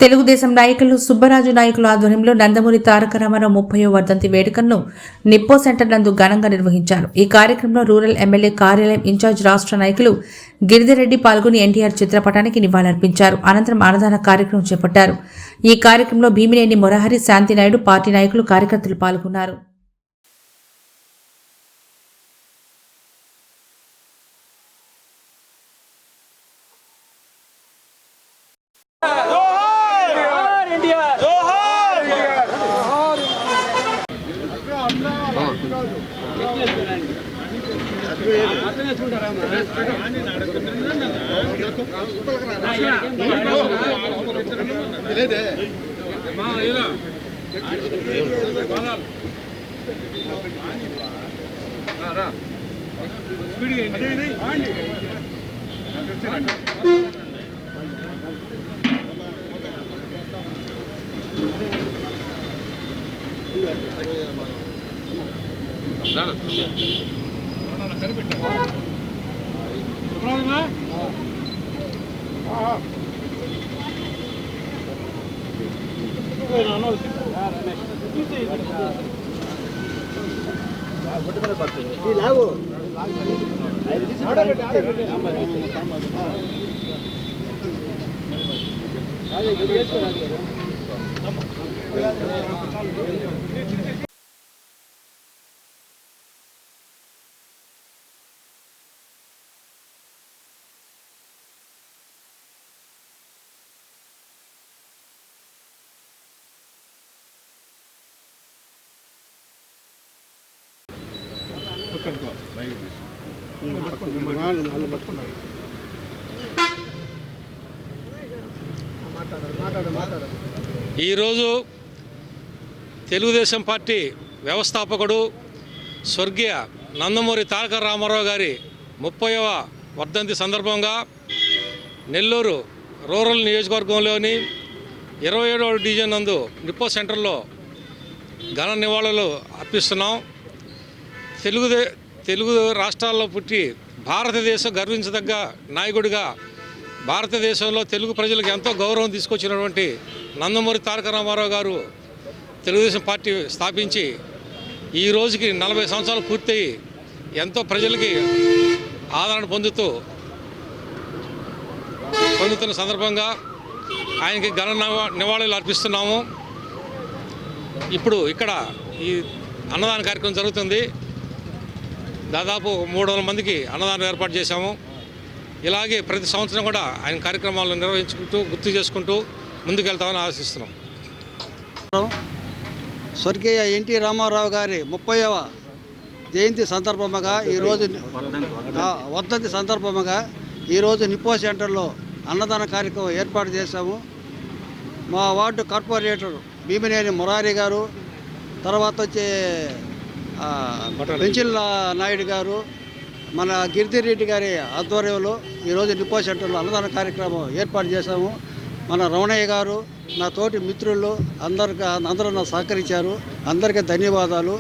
తెలుగుదేశం నాయకులు సుబ్బరాజు నాయకుల ఆధ్వర్యంలో నందమూరి తారక రామారావు 30వ వర్ధంతి వేడుకలను నిప్పో సెంటర్ నందు ఘనంగా నిర్వహించారు. ఈ కార్యక్రమంలో రూరల్ ఎమ్మెల్యే కార్యాలయం ఇన్ఛార్జ్ రాష్ట్ర నాయకులు గిరిధిరెడ్డి పాల్గొని ఎన్టీఆర్ చిత్రపటానికి నివాళులర్పించారు. అనంతరం అన్నదాన కార్యక్రమం చేపట్టారు. ఈ కార్యక్రమంలో భీమినేని మురహరి, శాంతినాయుడు, పార్టీ నాయకులు, కార్యకర్తలు పాల్గొన్నారు. ఈరోజు తెలుగుదేశం పార్టీ వ్యవస్థాపకుడు స్వర్గీయ నందమూరి తారక రామారావు గారి 30వ వర్ధంతి సందర్భంగా నెల్లూరు రూరల్ నియోజకవర్గంలోని 27వ డివిజన్ నందు నిప్పో సెంటర్లో ఘన నివాళులు అర్పిస్తున్నాం. తెలుగు రాష్ట్రాల్లో పుట్టి భారతదేశం గర్వించదగ్గ నాయకుడిగా భారతదేశంలో తెలుగు ప్రజలకు ఎంతో గౌరవం తీసుకొచ్చినటువంటి నందమూరి తారక రామారావు గారు తెలుగుదేశం పార్టీ స్థాపించి ఈ రోజుకి 40 సంవత్సరాలు పూర్తయి ఎంతో ప్రజలకి ఆదరణ పొందుతున్న సందర్భంగా ఆయనకి ఘన నివాళులు అర్పిస్తున్నాము. ఇప్పుడు ఇక్కడ ఈ అన్నదాన కార్యక్రమం జరుగుతుంది. దాదాపు 300 మందికి అన్నదానం ఏర్పాటు చేశాము. ఇలాగే ప్రతి సంవత్సరం కూడా ఆయన కార్యక్రమాలను నిర్వహించుకుంటూ గుర్తు చేసుకుంటూ ముందుకెళ్తామని ఆశిస్తున్నాం. స్వర్గీయ ఎన్టీ రామారావు గారి 30వ జయంతి సందర్భంగా ఈరోజు వర్ధంతి సందర్భంగా ఈరోజు నిప్పో సెంటర్లో అన్నదాన కార్యక్రమం ఏర్పాటు చేశాము. మా వార్డు కార్పొరేటర్ భీమినేని మురారి గారు, తర్వాత వచ్చే పెంచిల్ నాయుడు గారు, మన గిరిధిరెడ్డి గారి ఆధ్వర్యంలో ఈరోజు నిప్పో సెంటర్లో అన్నదాన కార్యక్రమం ఏర్పాటు చేశాము. మన రమణయ్య గారు, నా తోటి మిత్రులు అందరూ నాకు సహకరించారు. అందరికీ ధన్యవాదాలు.